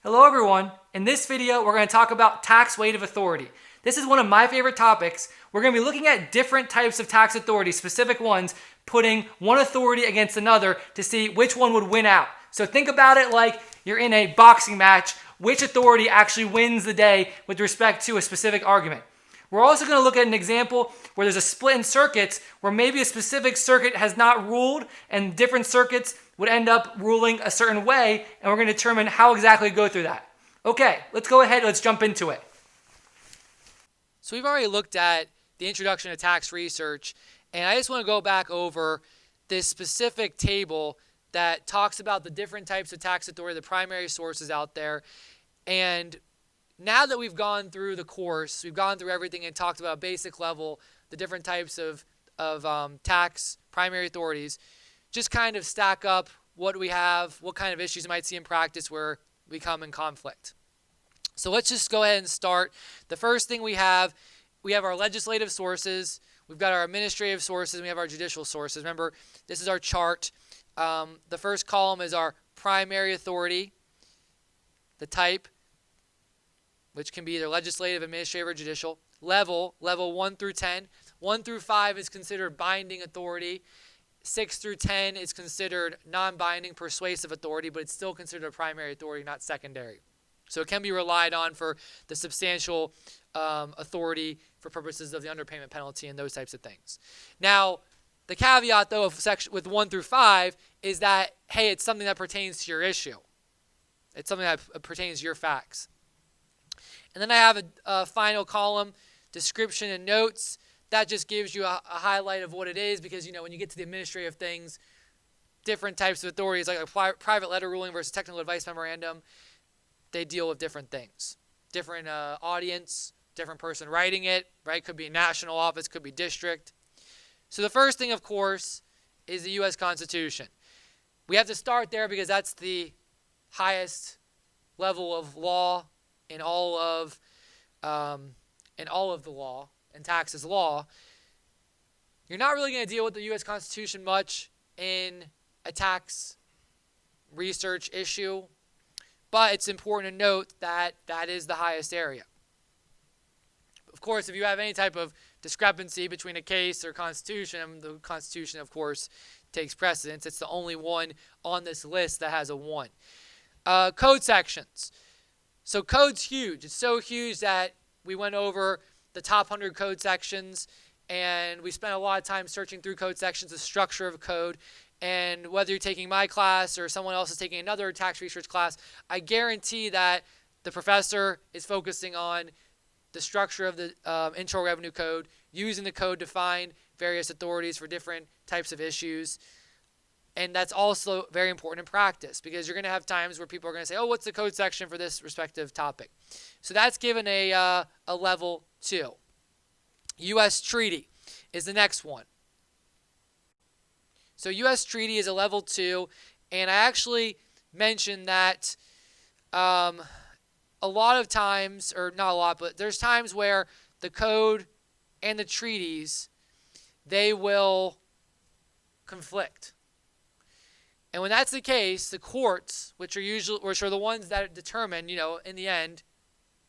Hello everyone. In this video, we're going to talk about tax weight of authority. This is one of my favorite topics. We're going to be looking at different types of tax authority, specific ones, putting one authority against another to see which one would win out. So think about it like you're in a boxing match, which authority actually wins the day with respect to a specific argument. We're also going to look at an example where there's a split in circuits where maybe a specific circuit has not ruled and different circuits would end up ruling a certain way, and we're going to determine how exactly to go through that. Okay, let's go ahead, let's jump into it. So we've already looked at the introduction to tax research, and I just want to go back over this specific table that talks about the different types of tax authority, the primary sources out there. And now that we've gone through the course, we've gone through everything and talked about basic level, the different types of tax primary authorities, just kind of stack up what do we have, what kind of issues you might see in practice where we come in conflict. So let's just go ahead and start. The first thing we have our legislative sources, we've got our administrative sources, and we have our judicial sources. Remember, this is our chart. The first column is our primary authority, the type, which can be either legislative, administrative, or judicial. Level 1 through 10. 1 through 5 is considered binding authority. 6 through 10 is considered non-binding persuasive authority, but it's still considered a primary authority, not secondary. So it can be relied on for the substantial authority for purposes of the underpayment penalty and those types of things. Now, the caveat, though, with 1 through 5 is that, hey, it's something that pertains to your issue. It's something that pertains to your facts. And then I have a final column, description and notes. That just gives you a highlight of what it is because, when you get to the administrative things, different types of authorities, like a private letter ruling versus technical advice memorandum, they deal with different things. Different audience, different person writing it, right? Could be national office, could be district. So the first thing, of course, is the U.S. Constitution. We have to start there because that's the highest level of law in all of the law. And taxes law. You're not really going to deal with the U.S. Constitution much in a tax research issue, but it's important to note that that is the highest area. Of course, if you have any type of discrepancy between a case or Constitution, the Constitution, of course, takes precedence. It's the only one on this list that has a 1. Code sections. So code's huge. It's so huge that we went over the top 100 code sections, and we spent a lot of time searching through code sections, the structure of code, and whether you're taking my class or someone else is taking another tax research class, I guarantee that the professor is focusing on the structure of the Internal Revenue Code, using the code to find various authorities for different types of issues. And that's also very important in practice because you're going to have times where people are going to say, oh, what's the code section for this respective topic? So that's given a level 2. U.S. Treaty is the next one. So U.S. Treaty is a level 2, and I actually mentioned that a lot of times, or not a lot, but there's times where the code and the treaties, they will conflict. And when that's the case, the courts, which are the ones that determine, in the end,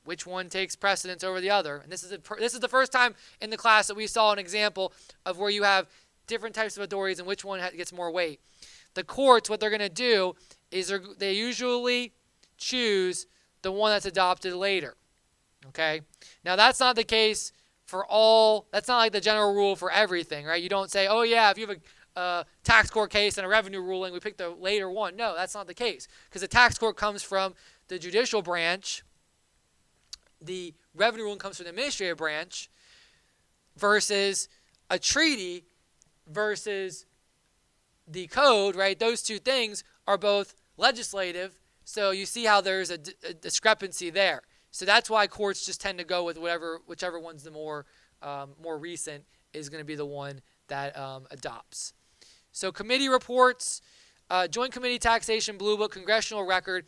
which one takes precedence over the other. And this is the first time in the class that we saw an example of where you have different types of authorities and which one gets more weight. The courts, what they're going to do is they usually choose the one that's adopted later. Okay? Now, that's not the case for all. That's not like the general rule for everything, right? You don't say, oh, yeah, if you have a tax court case and a revenue ruling, we pick the later one. No, that's not the case because the tax court comes from the judicial branch. The revenue ruling comes from the administrative branch versus a treaty versus the code, right? Those two things are both legislative. So you see how there's a discrepancy there. So that's why courts just tend to go with whichever one's the more recent is going to be the one that adopts. So committee reports, Joint Committee Taxation Blue Book, Congressional Record.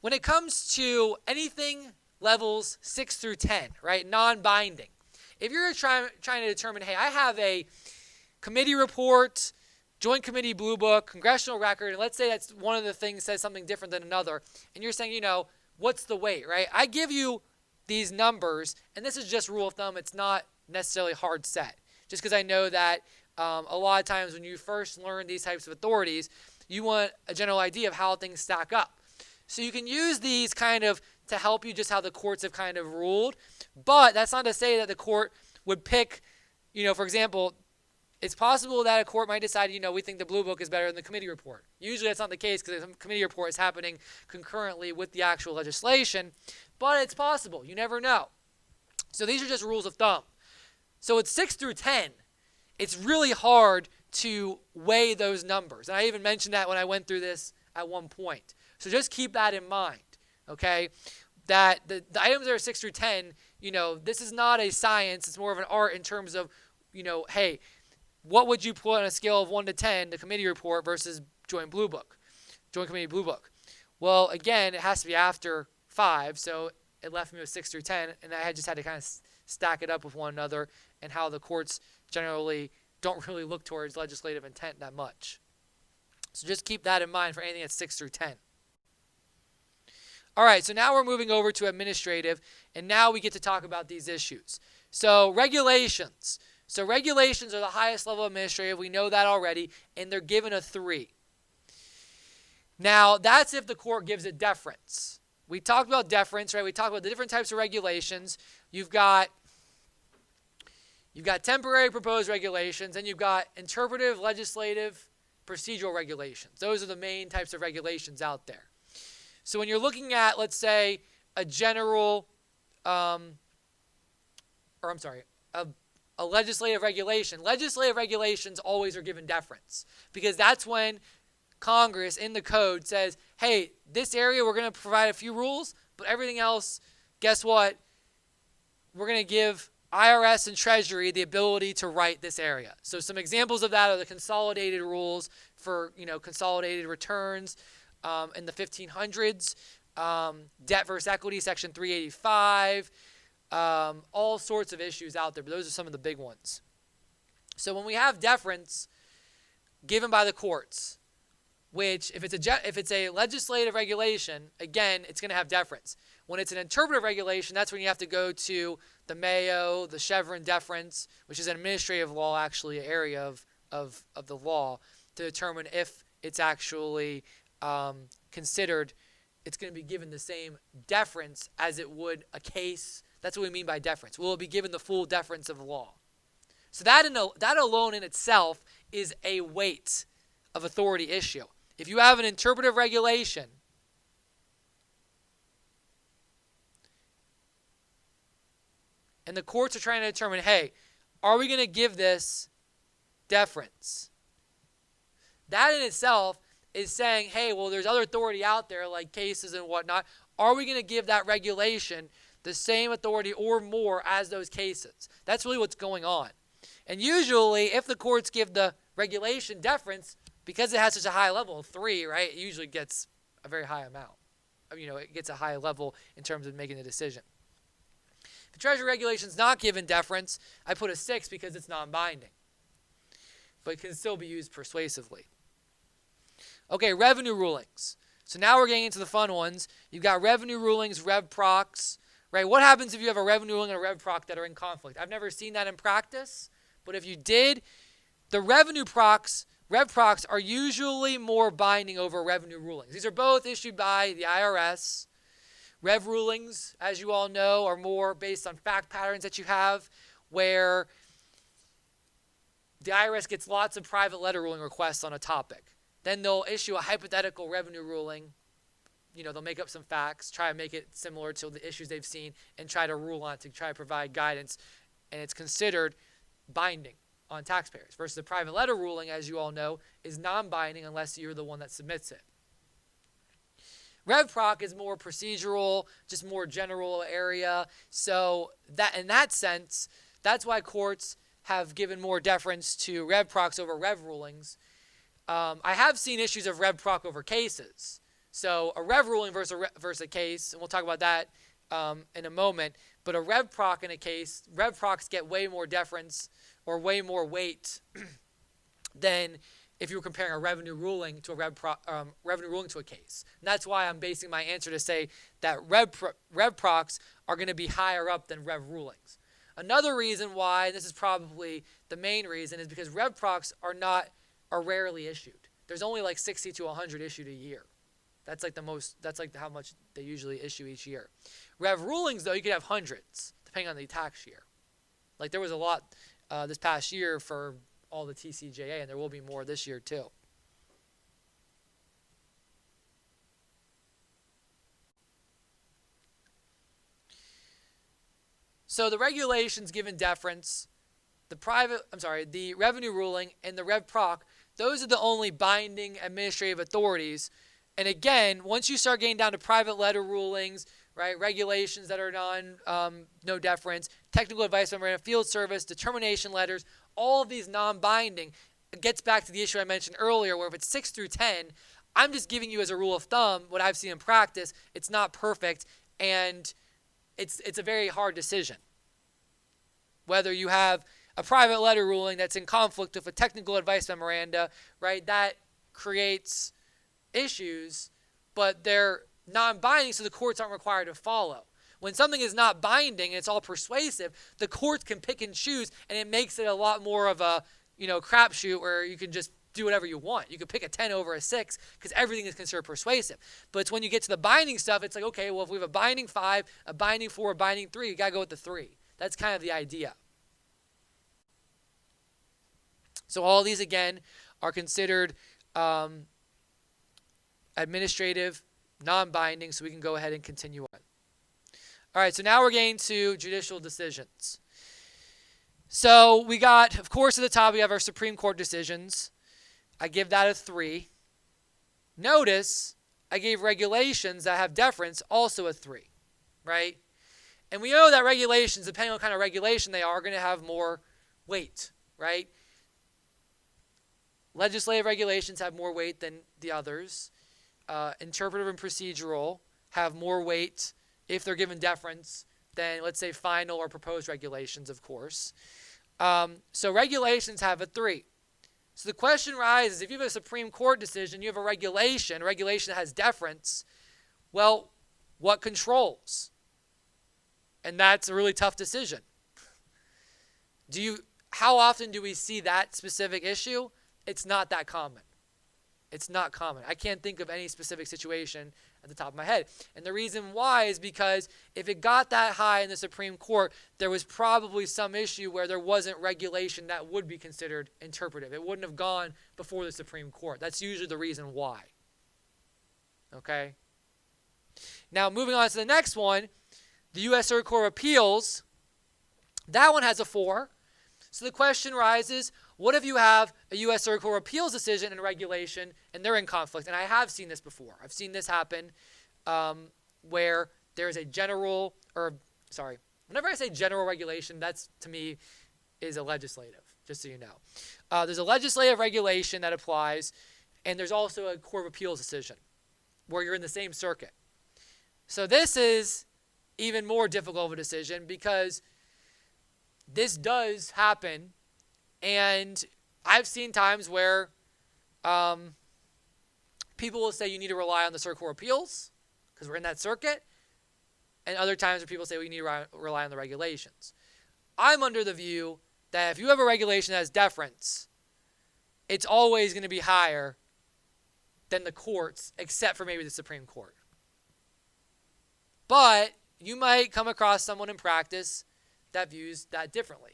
When it comes to anything levels 6 through 10, right, non-binding, if you're trying to determine, hey, I have a committee report Joint Committee Blue Book, Congressional Record, and let's say that's one of the things says something different than another, and you're saying, what's the weight, right? I give you these numbers, and this is just rule of thumb. It's not necessarily hard set. Just because I know that a lot of times when you first learn these types of authorities, you want a general idea of how things stack up. So you can use these kind of to help you just how the courts have kind of ruled, but that's not to say that the court would pick, for example, it's possible that a court might decide, we think the Blue Book is better than the committee report. Usually that's not the case because the committee report is happening concurrently with the actual legislation, but it's possible. You never know. So these are just rules of thumb. So it's 6 through 10. It's really hard to weigh those numbers. And I even mentioned that when I went through this at one point. So just keep that in mind, okay? That the items that are 6 through 10, this is not a science. It's more of an art in terms of, hey, what would you put on a scale of 1 to 10, the committee report versus Joint Committee Blue Book? Well, again, it has to be after 5, so it left me with 6 through 10, and I just had to kind of stack it up with one another and how the courts generally don't really look towards legislative intent that much. So just keep that in mind for anything that's 6 through 10. All right, so now we're moving over to administrative, and now we get to talk about these issues. So regulations. So regulations are the highest level administrative. We know that already, and they're given a 3. Now, that's if the court gives it deference. We talked about deference, right? We talked about the different types of regulations. You've got temporary proposed regulations, and you've got interpretive, legislative, procedural regulations. Those are the main types of regulations out there. So when you're looking at, let's say, a general, a legislative regulation, legislative regulations always are given deference because that's when Congress in the code says, hey, this area we're going to provide a few rules, but everything else, guess what? We're going to give IRS and Treasury the ability to write this area. So some examples of that are the consolidated rules for, consolidated returns in the 1500s, debt versus equity, Section 385, all sorts of issues out there, but those are some of the big ones. So when we have deference given by the courts, which if it's a legislative regulation, again, it's going to have deference. When it's an interpretive regulation, that's when you have to go to the Mayo, the Chevron deference, which is an administrative law, actually, an area of the law, to determine if it's actually considered, it's going to be given the same deference as it would a case. That's what we mean by deference. Will it be given the full deference of the law? So that alone in itself is a weight of authority issue. If you have an interpretive regulation, and the courts are trying to determine, hey, are we going to give this deference? That in itself is saying, hey, well, there's other authority out there like cases and whatnot. Are we going to give that regulation the same authority or more as those cases? That's really what's going on. And usually, if the courts give the regulation deference, because it has such a high level, 3, right, it usually gets a very high amount. It gets a high level in terms of making the decision. If the Treasury regulation is not given deference, I put a 6 because it's non-binding. But it can still be used persuasively. Okay, revenue rulings. So now we're getting into the fun ones. You've got revenue rulings, rev procs, right? What happens if you have a revenue ruling and a rev proc that are in conflict? I've never seen that in practice, but if you did, the rev procs are usually more binding over revenue rulings. These are both issued by the IRS. Rev rulings, as you all know, are more based on fact patterns that you have, where the IRS gets lots of private letter ruling requests on a topic. Then they'll issue a hypothetical revenue ruling. They'll make up some facts, try to make it similar to the issues they've seen, and try to rule on it to try to provide guidance. And it's considered binding on taxpayers. Versus the private letter ruling, as you all know, is non-binding unless you're the one that submits it. Rev proc is more procedural, just more general area. So that in that sense, that's why courts have given more deference to rev procs over rev rulings. I have seen issues of rev proc over cases. So a rev ruling versus a case, and we'll talk about that in a moment. But a rev proc in a case, rev procs get way more deference or way more weight than if you were comparing a revenue ruling to a case. And that's why I'm basing my answer to say that rev procs are going to be higher up than rev rulings. Another reason why, and this is probably the main reason, is because rev procs are rarely issued. There's only like 60 to 100 issued a year. That's like how much they usually issue each year. Rev rulings, though, you could have hundreds, depending on the tax year. Like there was a lot this past year for all the TCJA, and there will be more this year too. So the regulations given deference, the revenue ruling and the rev proc, those are the only binding administrative authorities. And again, once you start getting down to private letter rulings, right, regulations that are no deference, technical advice memorandum, field service, determination letters, all of these non-binding, it gets back to the issue I mentioned earlier, where if it's 6 through 10, I'm just giving you as a rule of thumb what I've seen in practice. It's not perfect, and it's a very hard decision. Whether you have a private letter ruling that's in conflict with a technical advice memoranda, right, that creates issues, but they're non-binding, so the courts aren't required to follow. When something is not binding and it's all persuasive, the courts can pick and choose, and it makes it a lot more of a crapshoot where you can just do whatever you want. You could pick a 10 over a 6 because everything is considered persuasive. But it's when you get to the binding stuff, it's like, okay, well, if we have a binding 5, a binding 4, a binding 3, you got to go with the 3. That's kind of the idea. So all these, again, are considered administrative, non-binding, so we can go ahead and continue on. All right, so now we're getting to judicial decisions. So we got, of course, at the top, we have our Supreme Court decisions. I give that a 3. Notice I gave regulations that have deference also a 3, right? And we know that regulations, depending on what kind of regulation they are going to have more weight, right? Legislative regulations have more weight than the others. Interpretive and procedural have more weight if they're given deference than, let's say, final or proposed regulations, of course. So regulations have a 3. So the question arises, if you have a Supreme Court decision, you have a regulation that has deference, well, what controls? And that's a really tough decision. How often do we see that specific issue? It's not that common. It's not common. I can't think of any specific situation at the top of my head. And the reason why is because if it got that high in the Supreme Court, there was probably some issue where there wasn't regulation that would be considered interpretive. It wouldn't have gone before the Supreme Court. That's usually the reason why. Okay? Now, moving on to the next one, the U.S. Circuit Court of Appeals, that one has a 4. So the question arises, what if you have a U.S. Circuit Court of Appeals decision and regulation, and they're in conflict? And I have seen this before. I've seen this happen where there's a whenever I say general regulation, that's, to me, is a legislative, just so you know. There's a legislative regulation that applies, and there's also a Court of Appeals decision where you're in the same circuit. So this is even more difficult of a decision because this does happen. And I've seen times where people will say you need to rely on the Circuit Court of Appeals because we're in that circuit. And other times where people say we need to rely on the regulations. I'm under the view that if you have a regulation that has deference, it's always going to be higher than the courts, except for maybe the Supreme Court. But you might come across someone in practice that views that differently.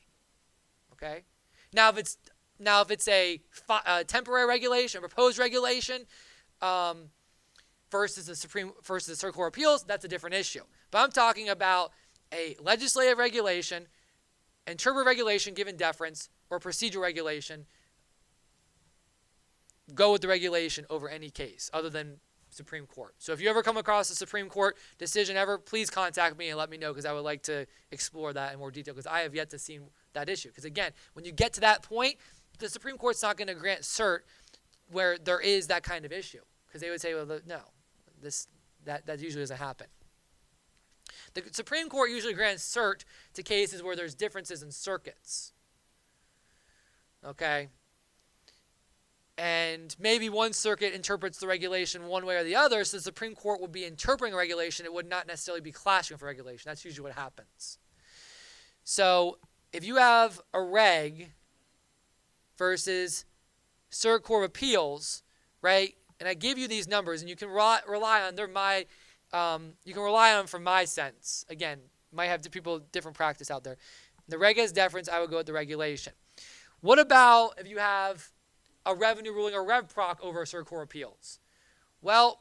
Okay? Now, if it's a temporary regulation, a proposed regulation, versus the Circuit Court of Appeals, that's a different issue. But I'm talking about a legislative regulation, interpretive regulation given deference, or procedural regulation. Go with the regulation over any case other than Supreme Court. So if you ever come across a Supreme Court decision ever, please contact me and let me know because I would like to explore that in more detail because I have yet to see that issue. Because again, when you get to that point, the Supreme Court's not going to grant cert where there is that kind of issue because they would say, well, no, that usually doesn't happen. The Supreme Court usually grants cert to cases where there's differences in circuits. Okay? and maybe one circuit interprets the regulation one way or the other, so the Supreme Court would be interpreting a regulation. It would not necessarily be clashing with a regulation. That's usually what happens. So if you have a reg versus Circuit Court of Appeals, right? And I give you these numbers, and you can rely on you can rely on them from my sense. Again, might have people different practice out there. The reg has deference. I would go with the regulation. What about if you have a revenue ruling or rev proc over a Circuit Court of Appeals? Well,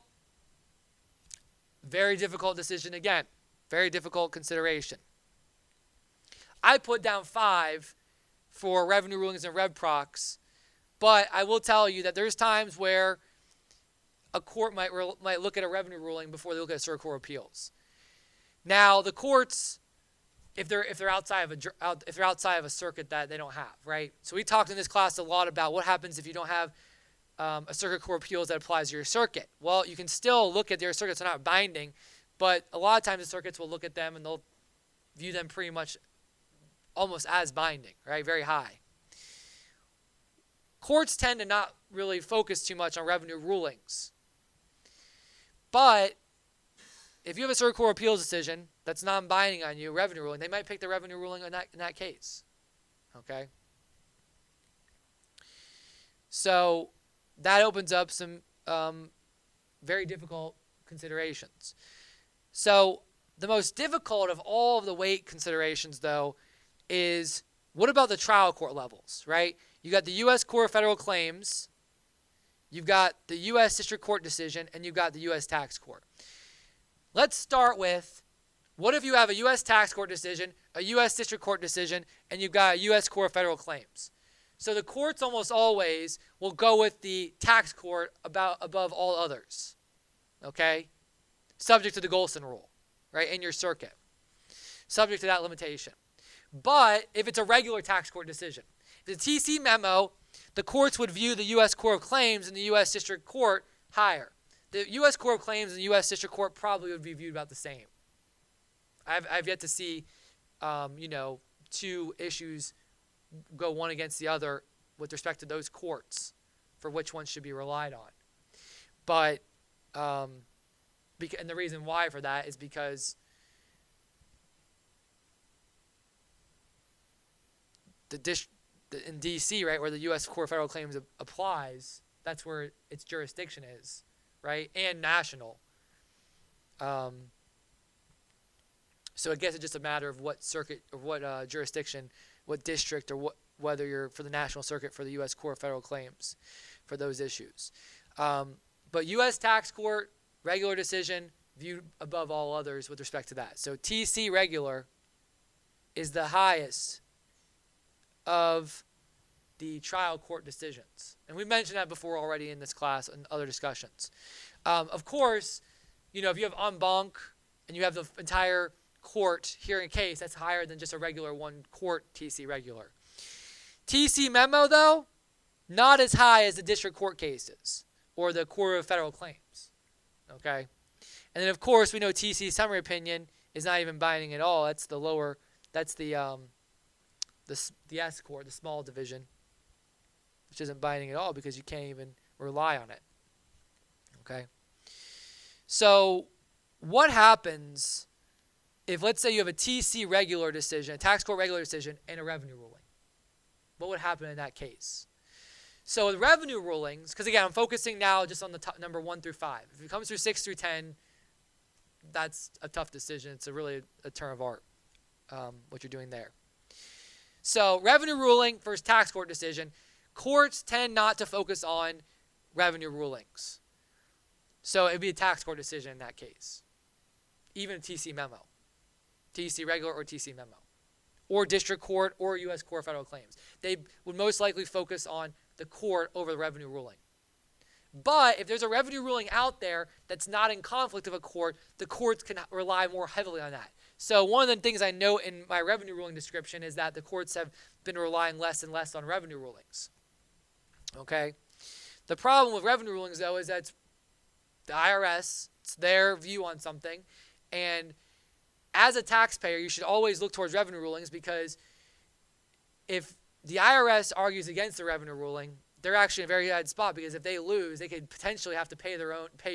very difficult decision again. Very difficult consideration. I put down 5 for revenue rulings and rev procs, but I will tell you that there's times where a court might look at a revenue ruling before they look at a Circuit Court of Appeals. Now, the courts, if they're outside of a circuit that they don't have, right? So we talked in this class a lot about what happens if you don't have a Circuit Court of Appeals that applies to your circuit. Well, you can still look at your circuits; they're not binding, but a lot of times the circuits will look at them and they'll view them pretty much almost as binding, right? Very high. Courts tend to not really focus too much on revenue rulings. But if you have a Circuit Court of Appeals decision that's non-binding on you, revenue ruling, they might pick the revenue ruling in that case. Okay? So that opens up some very difficult considerations. So the most difficult of all of the weight considerations, though, is what about the trial court levels, right? You got the U.S. Court of Federal Claims, you've got the U.S. District Court decision, and you've got the U.S. Tax Court. Let's start with, what if you have a U.S. Tax Court decision, a U.S. District Court decision, and you've got a U.S. Court of Federal Claims? So the courts almost always will go with the tax court above all others, okay? Subject to the Golson rule, right, in your circuit. Subject to that limitation. But if it's a regular tax court decision, if it's a TC memo, the courts would view the U.S. Court of Claims and the U.S. District Court higher. The U.S. Court of Claims and the U.S. District Court probably would be viewed about the same. I've yet to see, two issues go one against the other with respect to those courts for which one should be relied on. But, and the reason why for that is because in D.C., right, where the U.S. Court of Federal Claims applies, that's where its jurisdiction is, right, and national. So I guess it's just a matter of what circuit or what jurisdiction, what district, or whether you're for the national circuit for the U.S. Court of Federal Claims for those issues. But U.S. Tax Court, regular decision, viewed above all others with respect to that. So TC regular is the highest of the trial court decisions. And we mentioned that before already in this class and other discussions. Of course, if you have en banc and you have the entire court hearing a case, that's higher than just a regular one court TC regular. TC memo, though, not as high as the district court cases or the Court of Federal Claims. Okay? And then, of course, we know TC summary opinion is not even binding at all. That's the lower, that's the S court, the small division, which isn't binding at all because you can't even rely on it. Okay? So what happens if, let's say, you have a TC regular decision, a tax court regular decision, and a revenue ruling? What would happen in that case? So with revenue rulings, because again, I'm focusing now just on the top, number 1 through 5. If it comes through 6 through 10, that's a tough decision. It's really a term of art, what you're doing there. So revenue ruling versus tax court decision. Courts tend not to focus on revenue rulings. So it would be a tax court decision in that case. Even a TC memo. TC regular or TC memo. Or district court or U.S. Court of Federal Claims. They would most likely focus on the court over the revenue ruling. But if there's a revenue ruling out there that's not in conflict of a court, the courts can rely more heavily on that. So one of the things I note in my revenue ruling description is that the courts have been relying less and less on revenue rulings. Okay? The problem with revenue rulings, though, is that it's the IRS, it's their view on something, and as a taxpayer, you should always look towards revenue rulings because if the IRS argues against the revenue ruling, they're actually in a very bad spot, because if they lose, they could potentially have to pay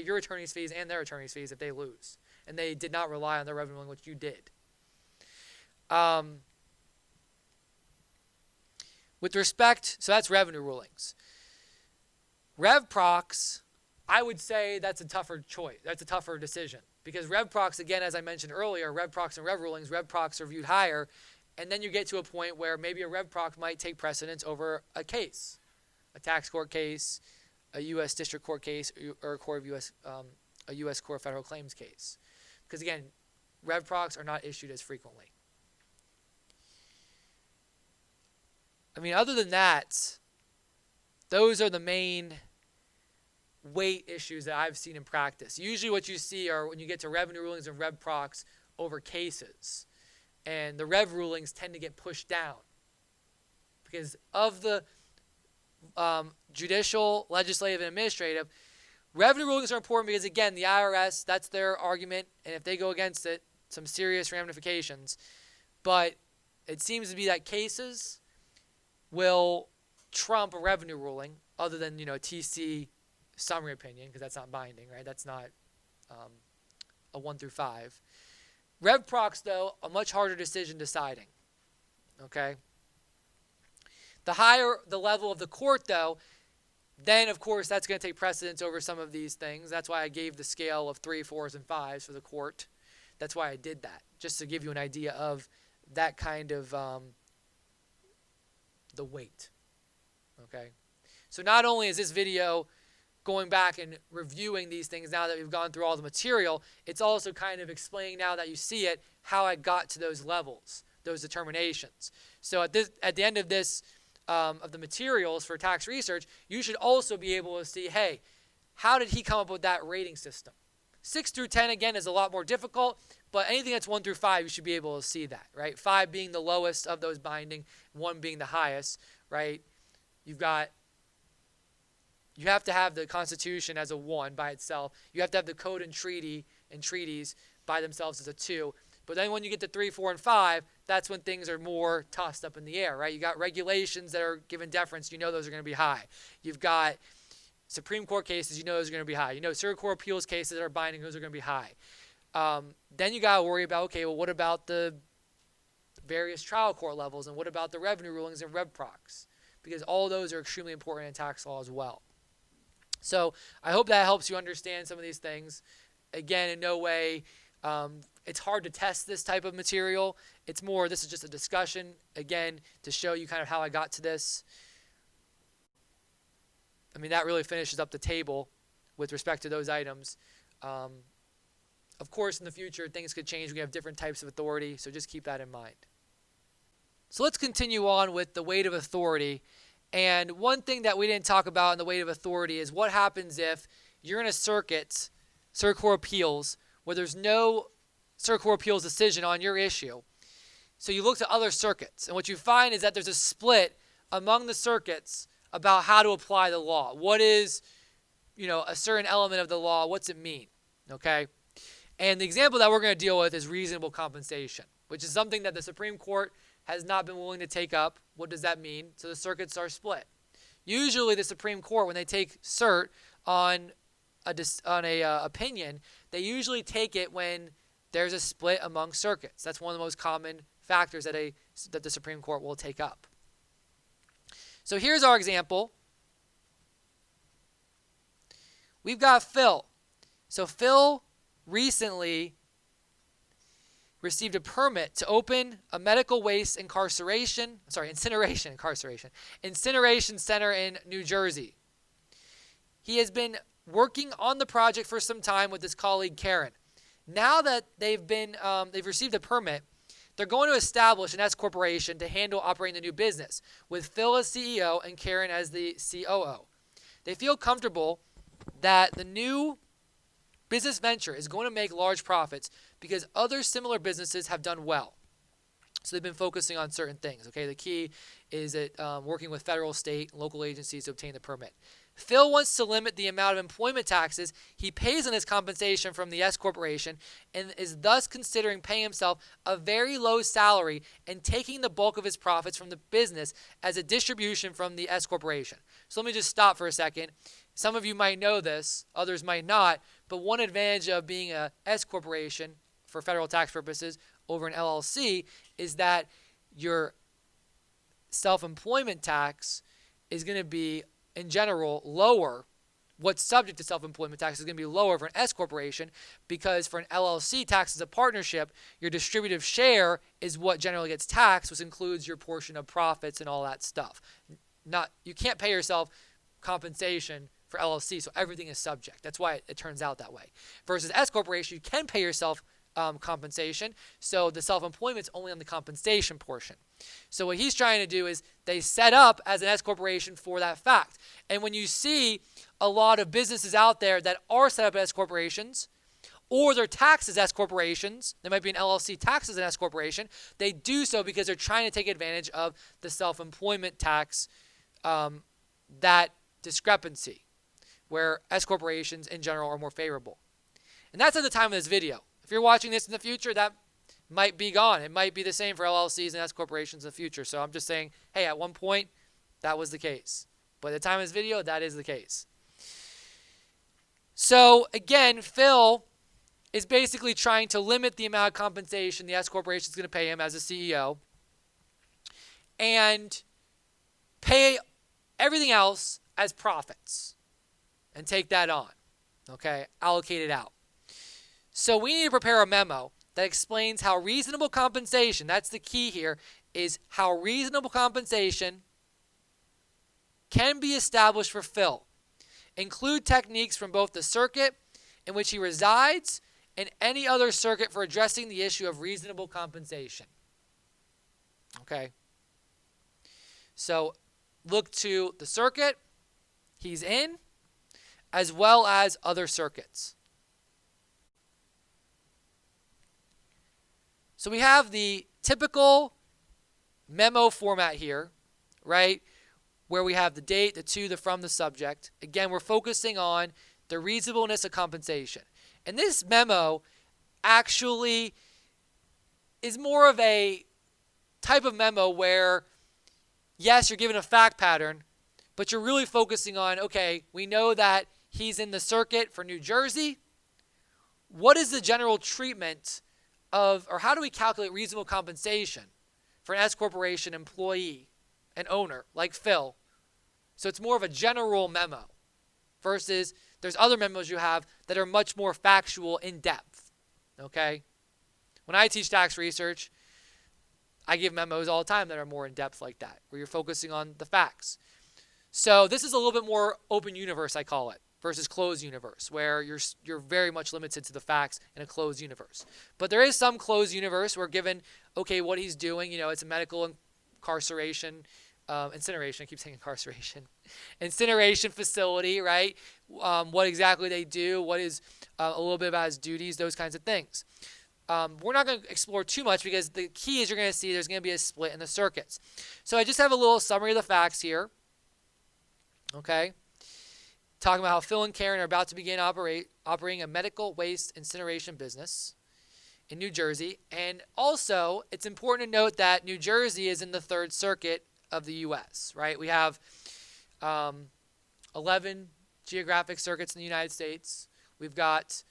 your attorney's fees and their attorney's fees if they lose, and they did not rely on their revenue ruling, which you did. With respect, so that's revenue rulings. Rev procs, I would say that's a tougher choice. That's a tougher decision, because rev procs, again, as I mentioned earlier, rev procs and rev rulings, rev procs are viewed higher, and then you get to a point where maybe a rev proc might take precedence over a case, a tax court case, a U.S. district court case, or a U.S. Court of Federal Claims case, because again, rev procs are not issued as frequently. I mean, other than that, those are the main weight issues that I've seen in practice. Usually what you see are when you get to revenue rulings and rev procs over cases. And the rev rulings tend to get pushed down because of the judicial, legislative, and administrative. Revenue rulings are important because, again, the IRS, that's their argument. And if they go against it, some serious ramifications. But it seems to be that cases will trump a revenue ruling, other than, a TC summary opinion, because that's not binding, right? That's not a 1 through 5. Rev procs, though, a much harder decision deciding, okay? The higher the level of the court, though, then, of course, that's going to take precedence over some of these things. That's why I gave the scale of 3, 4s, and 5s for the court. That's why I did that, just to give you an idea of that kind of the weight, okay? So not only is this video going back and reviewing these things now that we've gone through all the material, it's also kind of explaining, now that you see it, how I got to those levels, those determinations. So at the end of this, of the materials for tax research, you should also be able to see, hey, how did he come up with that rating system? 6 through 10, again, is a lot more difficult, but anything that's 1 through 5, you should be able to see that, right? 5 being the lowest of those binding, 1 being the highest, right? You have to have the Constitution as a 1 by itself. You have to have the code and treaties by themselves as a 2. But then when you get to 3, 4, and 5, that's when things are more tossed up in the air, right? You got regulations that are given deference. You know those are going to be high. You've got Supreme Court cases. You know those are going to be high. You know Circuit Court appeals cases that are binding. Those are going to be high. Then you got to worry about, okay, well, what about the various trial court levels, and what about the revenue rulings and rev procs? Because all those are extremely important in tax law as well. So I hope that helps you understand some of these things. Again, in no way, it's hard to test this type of material. It's more, this is just a discussion, again, to show you kind of how I got to this. I mean, that really finishes up the table with respect to those items. Of course, in the future, things could change. We have different types of authority, so just keep that in mind. So let's continue on with the weight of authority. And one thing that we didn't talk about in the weight of authority is what happens if you're in a circuit court appeals, where there's no circuit court appeals decision on your issue. So you look to other circuits, and what you find is that there's a split among the circuits about how to apply the law. What is, a certain element of the law? What's it mean? Okay? And the example that we're going to deal with is reasonable compensation, which is something that the Supreme Court has not been willing to take up. What does that mean? So the circuits are split. Usually the Supreme Court, when they take cert on a opinion, they usually take it when there's a split among circuits. That's one of the most common factors that the Supreme Court will take up. So here's our example. We've got Phil. So Phil recently received a permit to open a medical waste incineration center in New Jersey. He has been working on the project for some time with his colleague Karen. Now that they've received a permit, they're going to establish an S corporation to handle operating the new business, with Phil as CEO and Karen as the COO. They feel comfortable that the new business venture is going to make large profits because other similar businesses have done well. So they've been focusing on certain things. Okay, the key is working with federal, state, and local agencies to obtain the permit. Phil wants to limit the amount of employment taxes he pays on his compensation from the S corporation, and is thus considering paying himself a very low salary and taking the bulk of his profits from the business as a distribution from the S corporation. So let me just stop for a second. Some of you might know this, others might not, but one advantage of being a S corporation for federal tax purposes over an LLC is that your self-employment tax is going to be, in general, lower. What's subject to self-employment tax is going to be lower for an S corporation, because for an LLC tax as a partnership, your distributive share is what generally gets taxed, which includes your portion of profits and all that stuff. You can't pay yourself compensation for LLC, so everything is subject. That's why it turns out that way. Versus S corporation, you can pay yourself compensation, so the self-employment is only on the compensation portion. So what he's trying to do is they set up as an S corporation for that fact. And when you see a lot of businesses out there that are set up as corporations, or they're taxed as S corporations, there might be an LLC taxed as an S corporation, they do so because they're trying to take advantage of the self-employment tax, that discrepancy, where S corporations in general are more favorable. And that's at the time of this video. If you're watching this in the future, that might be gone. It might be the same for LLCs and S corporations in the future. So I'm just saying, hey, at one point, that was the case. But at the time of this video, that is the case. So again, Phil is basically trying to limit the amount of compensation the S corporation is going to pay him as a CEO and pay everything else as profits and take that on, okay, allocate it out. So we need to prepare a memo that explains how reasonable compensation, that's the key here, is how reasonable compensation can be established for Phil. Include techniques from both the circuit in which he resides and any other circuit for addressing the issue of reasonable compensation. Okay. So look to the circuit he's in, as well as other circuits. So we have the typical memo format here, right, where we have the date, the to, the from, the subject. Again, we're focusing on the reasonableness of compensation. And this memo actually is more of a type of memo where, yes, you're given a fact pattern, but you're really focusing on, okay, we know that he's in the circuit for New Jersey. What is the general treatment of, or how do we calculate reasonable compensation for an S corporation employee, an owner like Phil? So it's more of a general memo versus there's other memos you have that are much more factual, in depth. Okay? When I teach tax research, I give memos all the time that are more in depth like that, where you're focusing on the facts. So this is a little bit more open universe, I call it, versus closed universe, where you're very much limited to the facts in a closed universe. But there is some closed universe where, given, okay, what he's doing, it's a medical incineration, I keep saying incarceration, incineration facility, right? What exactly they do, what is a little bit about his duties, those kinds of things. We're not going to explore too much because the key is you're going to see there's going to be a split in the circuits. So I just have a little summary of the facts here. Okay. Talking about how Phil and Karen are about to begin operating a medical waste incineration business in New Jersey. And also, it's important to note that New Jersey is in the Third Circuit of the U.S., right? We have 11 geographic circuits in the United States. We've got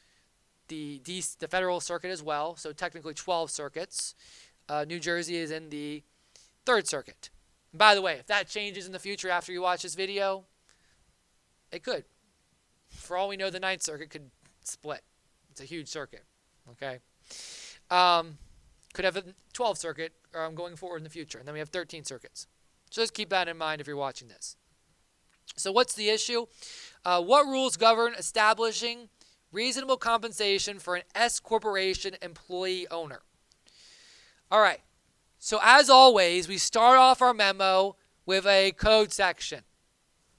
the federal circuit as well, so technically 12 circuits. New Jersey is in the Third Circuit. And by the way, if that changes in the future after you watch this video, it could. For all we know, the Ninth Circuit could split. It's a huge circuit. Okay. Could have a 12th circuit going forward in the future. And then we have 13 circuits. So just keep that in mind if you're watching this. So what's the issue? What rules govern establishing reasonable compensation for an S corporation employee owner? All right. So as always, we start off our memo with a code section.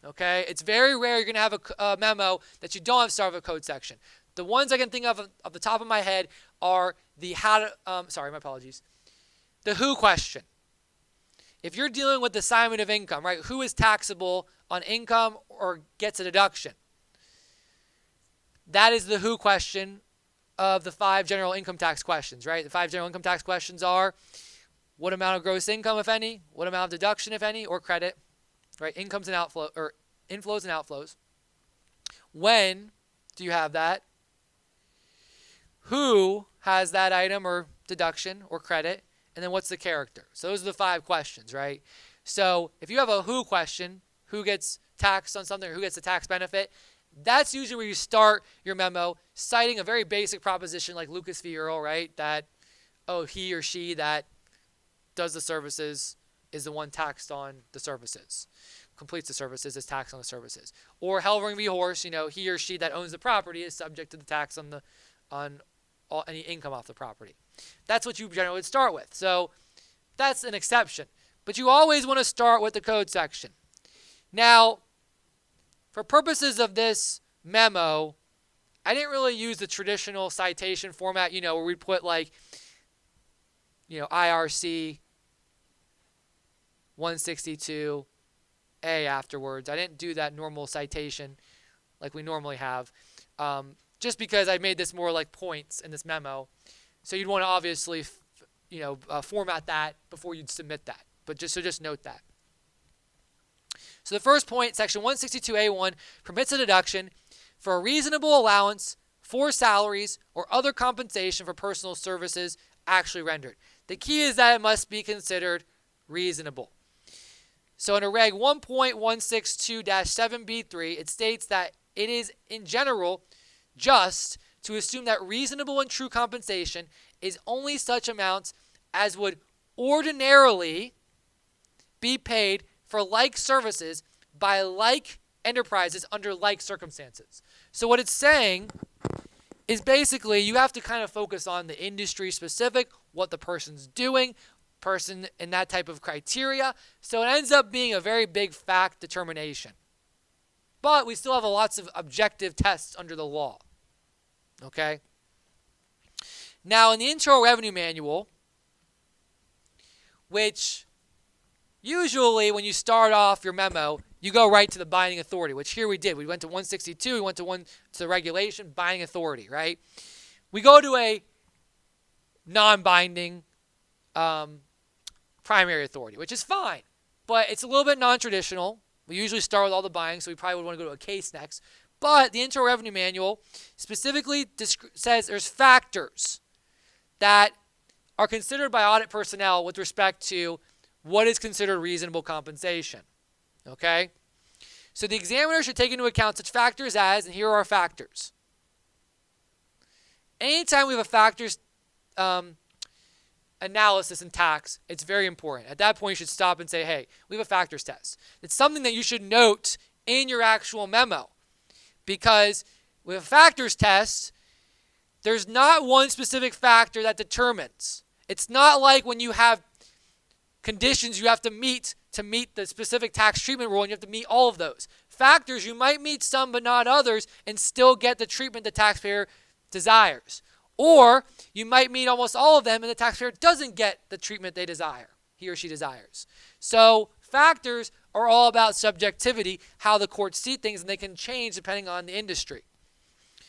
Okay, it's very rare you're going to have a memo that you don't have to start with a code section. The ones I can think of the top of my head are the the who question. If you're dealing with assignment of income, right, who is taxable on income or gets a deduction? That is the who question of the 5 general income tax questions, right? The 5 general income tax questions are what amount of gross income, if any, what amount of deduction, if any, or credit. Right, income's an outflow, or inflows and outflows. When do you have that? Who has that item or deduction or credit? And then what's the character? So those are the 5 questions, right? So if you have a who question, who gets taxed on something or who gets the tax benefit, that's usually where you start your memo, citing a very basic proposition like Lucas v. Earl, right? That, he or she that does the services is the one taxed on the services. Completes the services is taxed on the services. Or Helvering v. Horse, he or she that owns the property is subject to the tax on any income off the property. That's what you generally would start with. So that's an exception. But you always want to start with the code section. Now, for purposes of this memo, I didn't really use the traditional citation format, where we put IRC 162A afterwards. I didn't do that normal citation like we normally have, just because I made this more like points in this memo. So you'd want to obviously, format that before you'd submit that. But just note that. So the first point, section 162A1, permits a deduction for a reasonable allowance for salaries or other compensation for personal services actually rendered. The key is that it must be considered reasonable. So under Reg 1.162-7B3, it states that it is in general just to assume that reasonable and true compensation is only such amounts as would ordinarily be paid for like services by like enterprises under like circumstances. So what it's saying is basically you have to kind of focus on the industry specific, what the person's doing, person in that type of criteria. So it ends up being a very big fact determination. But we still have lots of objective tests under the law. Okay? Now in the Internal Revenue Manual, which usually when you start off your memo, you go right to the binding authority, which here we did. We went to 162, we went to the regulation, binding authority, right? We go to a non-binding primary authority, which is fine, but it's a little bit non-traditional. We usually start with all the binding, so we probably would want to go to a case next. But the Internal Revenue Manual specifically says there's factors that are considered by audit personnel with respect to what is considered reasonable compensation. Okay? So the examiner should take into account such factors as, and here are our factors. Anytime we have a factors analysis in tax, it's very important. At that point, you should stop and say, hey, we have a factors test. It's something that you should note in your actual memo. Because with a factors test, there's not one specific factor that determines. It's not like when you have conditions you have to meet the specific tax treatment rule, and you have to meet all of those. Factors, you might meet some but not others and still get the treatment the taxpayer desires. Or you might meet almost all of them and the taxpayer doesn't get the treatment they desire, he or she desires. So factors are all about subjectivity, how the courts see things, and they can change depending on the industry.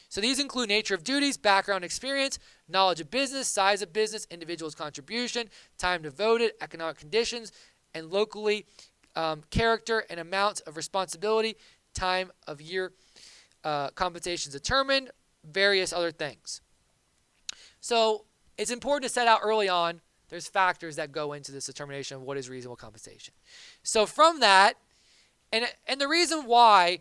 So these include nature of duties, background experience, knowledge of business, size of business, individual's contribution, time devoted, economic conditions, and locally character and amount of responsibility, time of year compensations determined, various other things. So it's important to set out early on, there's factors that go into this determination of what is reasonable compensation. So from that, and the reason why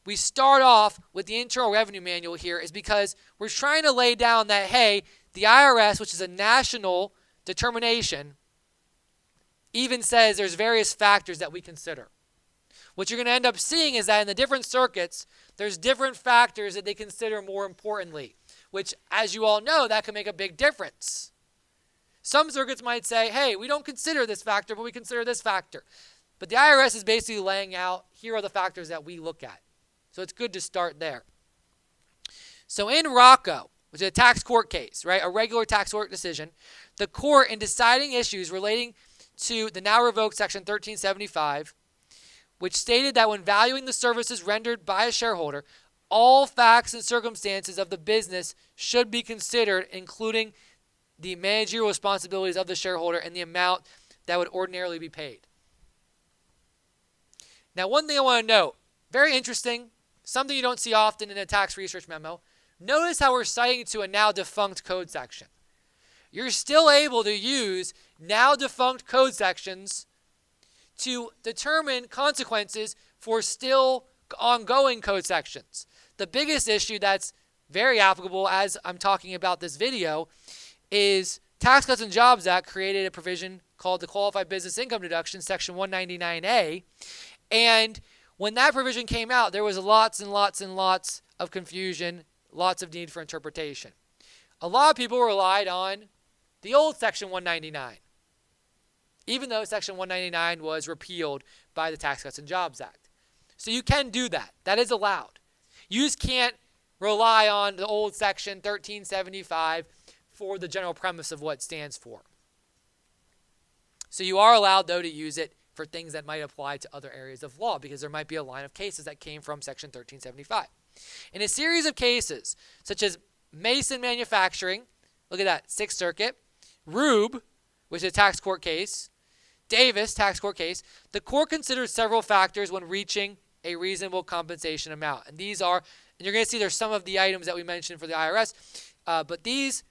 we start off with the Internal Revenue Manual here is because we're trying to lay down that, hey, the IRS, which is a national determination, even says there's various factors that we consider. What you're going to end up seeing is that in the different circuits, there's different factors that they consider more importantly, which, as you all know, that can make a big difference. Some circuits might say, hey, we don't consider this factor, but we consider this factor. But the IRS is basically laying out, here are the factors that we look at. So it's good to start there. So in Rocco, which is a tax court case, right, a regular tax court decision, the court, in deciding issues relating to the now revoked Section 1375, which stated that when valuing the services rendered by a shareholder, all facts and circumstances of the business should be considered, including the managerial responsibilities of the shareholder and the amount that would ordinarily be paid. Now, one thing I want to note, Very interesting. Something you don't see often in a tax research memo. Notice how we're citing to a now defunct code section. You're still able to use now defunct code sections to determine consequences for still ongoing code sections. The biggest issue that's very applicable as I'm talking about this video is Tax Cuts and Jobs Act created a provision called the Qualified Business Income Deduction, Section 199A. And when that provision came out, there was lots and lots and lots of confusion, lots of need for interpretation. A lot of people relied on the old Section 199, even though Section 199 was repealed by the Tax Cuts and Jobs Act. So you can do that. That is allowed. You just can't rely on the old Section 1375 for the general premise of what it stands for. So you are allowed, though, to use it for things that might apply to other areas of law, because there might be a line of cases that came from Section 1375. In a series of cases, such as Mason Manufacturing, look at that, Sixth Circuit, Rube, which is a tax court case, Davis, tax court case, the court considers several factors when reaching a reasonable compensation amount. And these are, and you're going to see there's some of the items that we mentioned for the IRS, but these,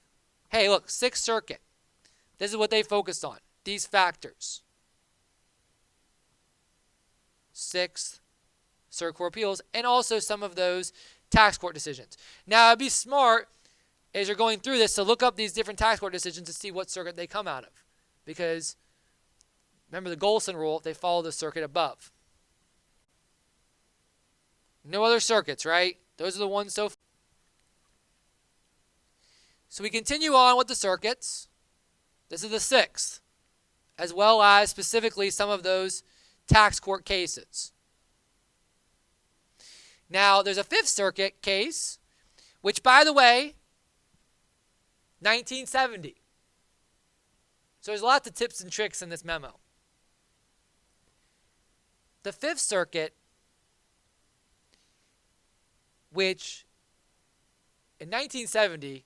hey, look, Sixth Circuit, this is what they focused on, these factors. Sixth Circuit Court of Appeals, and also some of those tax court decisions. Now, it'd be smart as you're going through this to look up these different tax court decisions to see what circuit they come out of. Because remember the Golson rule, they follow the circuit above. No other circuits, right? Those are the ones so far. So we continue on with the circuits. This is the sixth, as well as specifically some of those tax court cases. Now, there's a Fifth Circuit case, which, by the way, 1970. So there's lots of tips and tricks in this memo. The Fifth Circuit, which in 1970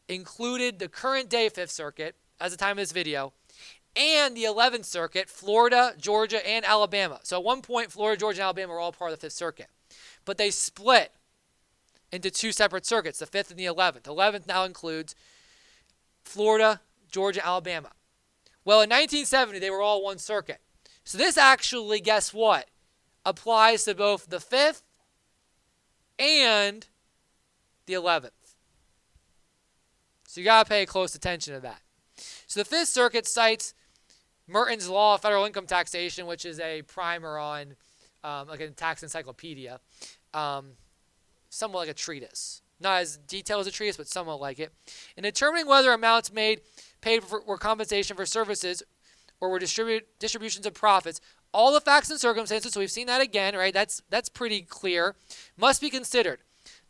included the current day Fifth Circuit, as the time of this video, and the 11th Circuit, Florida, Georgia, and Alabama. So at one point, Florida, Georgia, and Alabama were all part of the Fifth Circuit. But they split into two separate circuits, the 5th and the 11th. The 11th now includes Florida, Georgia, Alabama. Well, in 1970, they were all one circuit. So this actually, guess what, applies to both the 5th and the 11th. So you got to pay close attention to that. So the 5th Circuit cites Merton's Law of Federal Income Taxation, which is a primer on, like a tax encyclopedia, somewhat like a treatise. Not as detailed as a treatise, but somewhat like it. In determining whether amounts paid for were compensation for services or were distributions of profits, all the facts and circumstances, so we've seen that again, right? That's pretty clear, must be considered.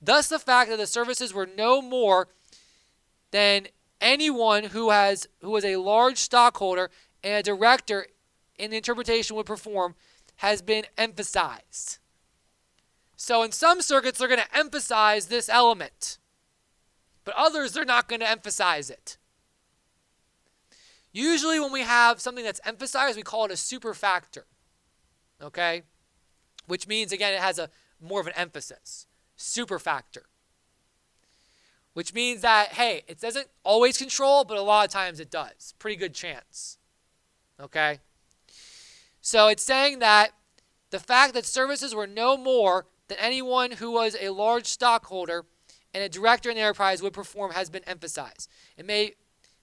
Thus, the fact that the services were no more than anyone who was a large stockholder and a director in the interpretation would perform has been emphasized. So in some circuits, they're going to emphasize this element, but others, they're not going to emphasize it. Usually when we have something that's emphasized, we call it a super factor, okay? Which means, again, it has a more of an emphasis, super factor. Which means that, hey, it doesn't always control, but a lot of times it does. Pretty good chance, okay? So it's saying that the fact that services were no more than anyone who was a large stockholder and a director in the enterprise would perform has been emphasized. It may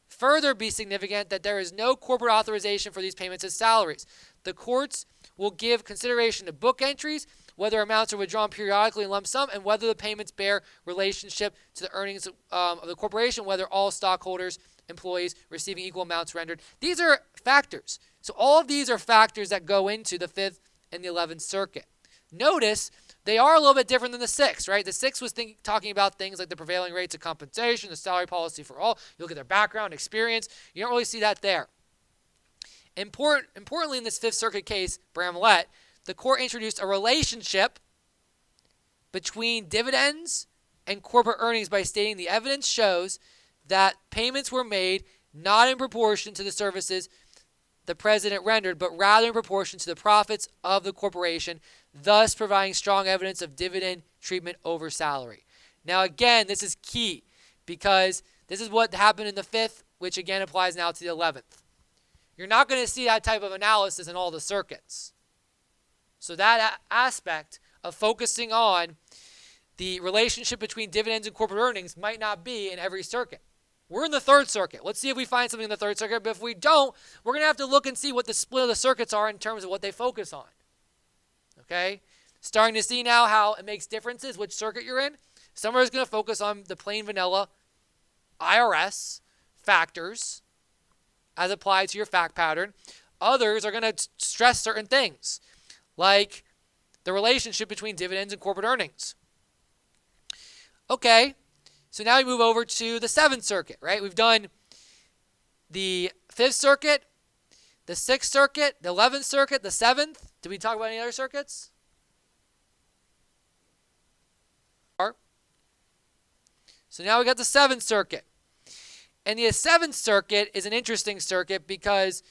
further be significant that there is no corporate authorization for these payments as salaries. The courts will give consideration to book entries, whether amounts are withdrawn periodically in lump sum, and whether the payments bear relationship to the earnings of the corporation, whether all stockholders, employees receiving equal amounts rendered. These are factors. So all of these are factors that go into the 5th and the 11th Circuit. Notice they are a little bit different than the 6th, right? The 6th was talking about things like the prevailing rates of compensation, the salary policy for all. You look at their background, experience. You don't really see that there. Importantly, in this 5th Circuit case, Bramlett, the court introduced a relationship between dividends and corporate earnings by stating the evidence shows that payments were made not in proportion to the services the president rendered, but rather in proportion to the profits of the corporation. thus providing strong evidence of dividend treatment over salary. Now again, this is key because this is what happened in the 5th, which again applies now to the 11th. You're not going to see that type of analysis in all the circuits. So that aspect of focusing on the relationship between dividends and corporate earnings might not be in every circuit. We're in the 3rd circuit. Let's see if we find something in the 3rd circuit. But if we don't, we're going to have to look and see what the split of the circuits are in terms of what they focus on. Okay? Starting to see now how it makes differences which circuit you're in. Some are going to focus on the plain vanilla IRS factors as applied to your fact pattern. Others are going to stress certain things, like the relationship between dividends and corporate earnings. Okay, so now we move over to the 7th circuit, right? We've done the 5th circuit, the 6th circuit, the 11th circuit, the 7th. Did we talk about any other circuits? So now we got the 7th circuit. And the 7th circuit is an interesting circuit because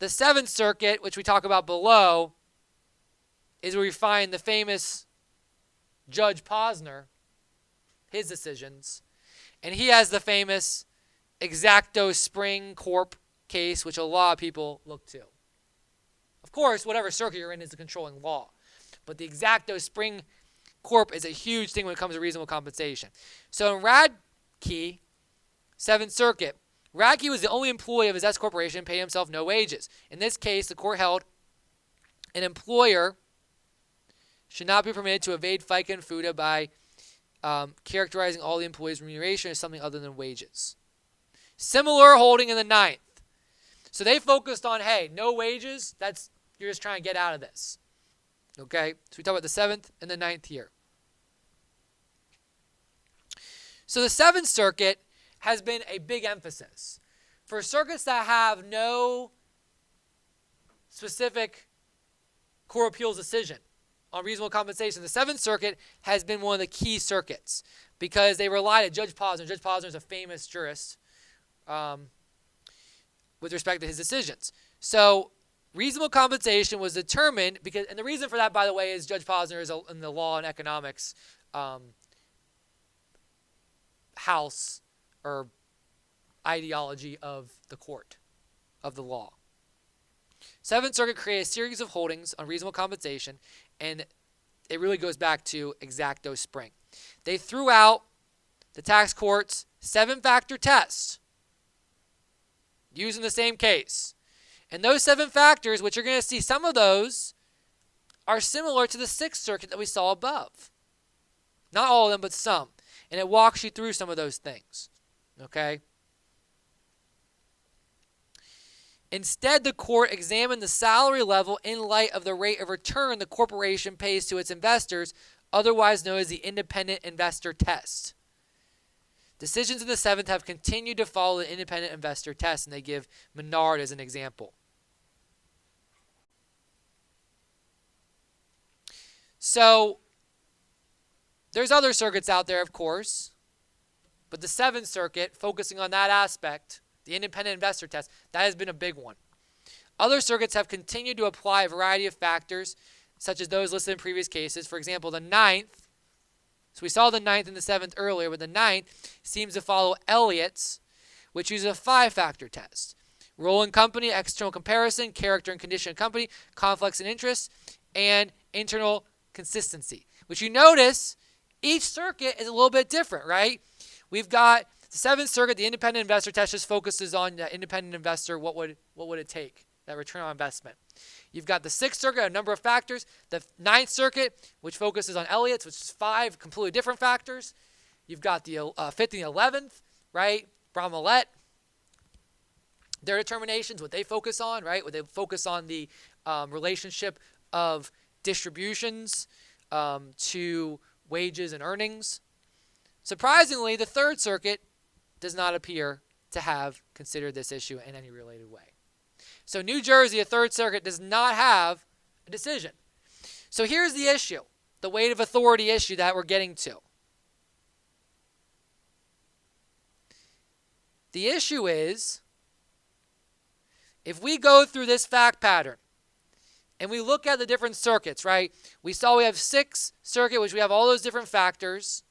the 7th circuit, which we talk about below, is where we find the famous Judge Posner, his decisions. And he has the famous Exacto Spring Corp case, which a lot of people look to. Of course, whatever circuit you're in is the controlling law. But the Exacto Spring Corp is a huge thing when it comes to reasonable compensation. So in Radke, 7th Circuit, Radke was the only employee of his S corporation and paid himself no wages. In this case, the court held an employer should not be permitted to evade FICA and FUTA by characterizing all the employees' remuneration as something other than wages. Similar holding in the 9th. So they focused on, hey, no wages, you're just trying to get out of this. Okay, so we talk about the 7th and the 9th here. So the 7th Circuit has been a big emphasis. For circuits that have no specific court of appeals decision on reasonable compensation, the 7th Circuit has been one of the key circuits because they relied on Judge Posner. Judge Posner is a famous jurist with respect to his decisions. So reasonable compensation was determined because, and the reason for that, by the way, is Judge Posner is in the law and economics house or ideology of the court of the law. 7th Circuit created a series of holdings on reasonable compensation, and it really goes back to Exacto Spring. They threw out the tax court's 7-factor test using the same case. And those 7 factors, which you're going to see some of those, are similar to the 6th Circuit that we saw above. Not all of them, but some. And it walks you through some of those things. Okay? Instead, the court examined the salary level in light of the rate of return the corporation pays to its investors, otherwise known as the independent investor test. Decisions in the 7th have continued to follow the independent investor test, and they give Menard as an example. So, there's other circuits out there, of course, but the 7th Circuit, focusing on that aspect, the independent investor test, that has been a big one. Other circuits have continued to apply a variety of factors, such as those listed in previous cases. For example, the 9th, so we saw the 9th and the 7th earlier, but the 9th seems to follow Elliott's, which uses a 5-factor test. Role in company, external comparison, character and condition of company, conflicts and interests, and internal consistency. Which you notice, each circuit is a little bit different, right? We've got the 7th Circuit, the independent investor test just focuses on the independent investor, what would it take, that return on investment. You've got the 6th Circuit, a number of factors. The 9th Circuit, which focuses on Elliott's, which is 5 completely different factors. You've got the 5th and the 11th, right? Bromelette, their determinations, what they focus on, right? What they focus on the relationship of distributions to wages and earnings. Surprisingly, the 3rd Circuit does not appear to have considered this issue in any related way. So New Jersey, the 3rd Circuit, does not have a decision. So here's the issue, the weight of authority issue that we're getting to. The issue is, if we go through this fact pattern and we look at the different circuits, right? We saw we have 6 circuit, which we have all those different factors.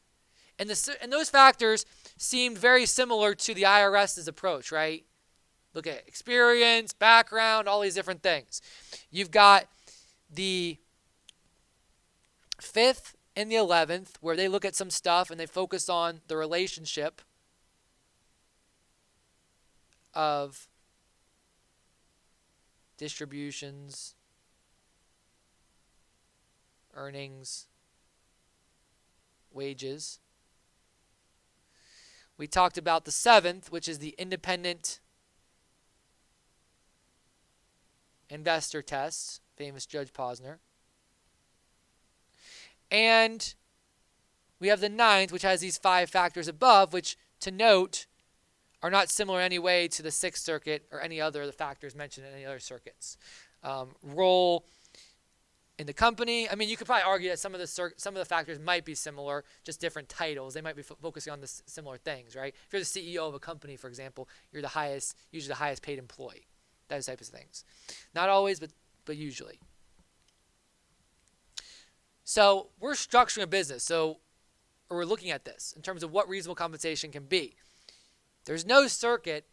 And those factors seemed very similar to the IRS's approach, right? Look at experience, background, all these different things. You've got the 5th and the 11th, where they look at some stuff and they focus on the relationship of distributions, earnings, wages. We talked about the 7th, which is the independent investor test, famous Judge Posner. And we have the 9th, which has these 5 factors above, which, to note, are not similar in any way to the 6th circuit or any other of the factors mentioned in any other circuits. Role in the company. I mean, you could probably argue that some of the factors might be similar, just different titles. They might be focusing on similar things, right? If you're the CEO of a company, for example, you're usually the highest paid employee. Those types of things. Not always, but usually. So we're structuring a business. Or we're looking at this in terms of what reasonable compensation can be. There's no circuit.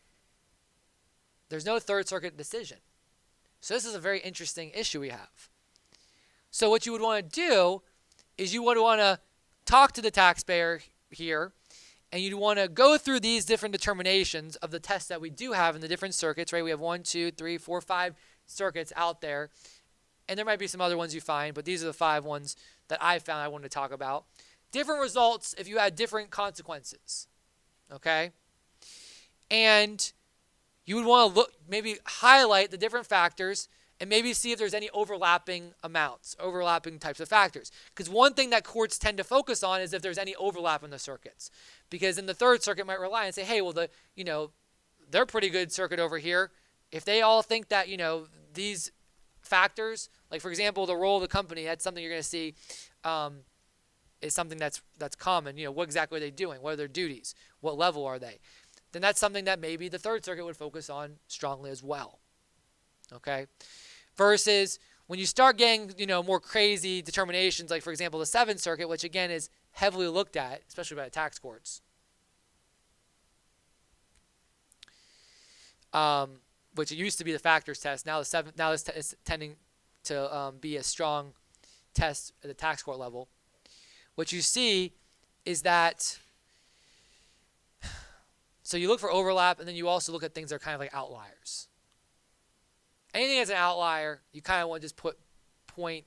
There's no third circuit decision. So this is a very interesting issue we have. So what you would want to do is you would want to talk to the taxpayer here, and you'd want to go through these different determinations of the tests that we do have in the different circuits, right? We have 1, 2, 3, 4, 5 circuits out there. And there might be some other ones you find, but these are the 5 ones that I found I wanted to talk about. Different results if you had different consequences, okay? And you would want to maybe highlight the different factors and maybe see if there's any overlapping amounts, overlapping types of factors. Because one thing that courts tend to focus on is if there's any overlap in the circuits. Because in the third circuit might rely and say, hey, well, they're pretty good circuit over here. If they all think that, these factors, like for example, the role of the company, that's something you're going to see is something that's common. What exactly are they doing? What are their duties? What level are they? Then that's something that maybe the third circuit would focus on strongly as well. Okay? Versus when you start getting, more crazy determinations, like for example, the 7th circuit, which again is heavily looked at, especially by the tax courts. Which it used to be the factors test. Now it's tending to be a strong test at the tax court level. What you see is that, so you look for overlap, and then you also look at things that are kind of like outliers. Anything that's an outlier, you kind of want to just point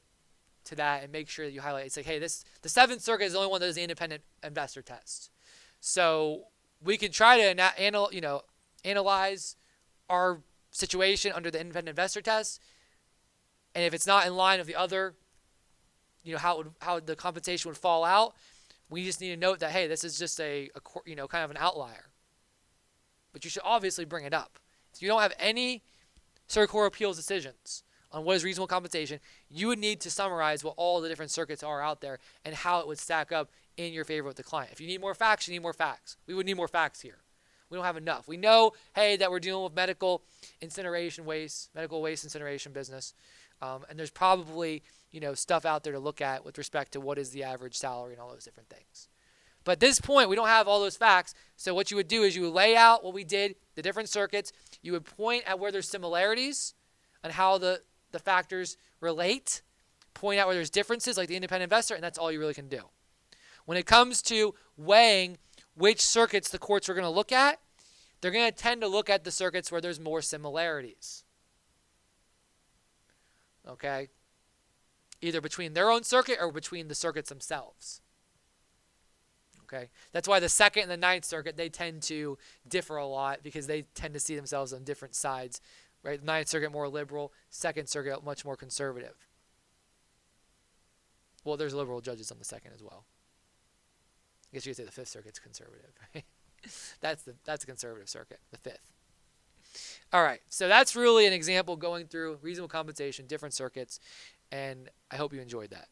to that and make sure that you highlight. It's like, hey, the 7th circuit is the only one that does the independent investor test. So we can try to analyze our situation under the independent investor test, and if it's not in line with the other, how the compensation would fall out, we just need to note that, hey, this is just a kind of an outlier. But you should obviously bring it up. If you don't have any Circuit Court of Appeals decisions on what is reasonable compensation, you would need to summarize what all the different circuits are out there and how it would stack up in your favor with the client. If you need more facts, you need more facts. We would need more facts here. We don't have enough. We know, hey, that we're dealing with medical waste incineration business. And there's probably, stuff out there to look at with respect to what is the average salary and all those different things. But at this point, we don't have all those facts. So what you would do is you would lay out what we did, the different circuits. You would point at where there's similarities and how the factors relate. Point out where there's differences, like the independent investor, and that's all you really can do. When it comes to weighing which circuits the courts are going to look at, they're going to tend to look at the circuits where there's more similarities. Okay? Either between their own circuit or between the circuits themselves. Okay? That's why the 2nd and the 9th circuit, they tend to differ a lot because they tend to see themselves on different sides. Right? The 9th circuit more liberal, 2nd circuit much more conservative. Well, there's liberal judges on the 2nd as well. I guess you could say the 5th circuit's conservative. Right? That's a conservative circuit, the 5th. All right, so that's really an example going through reasonable compensation, different circuits, and I hope you enjoyed that.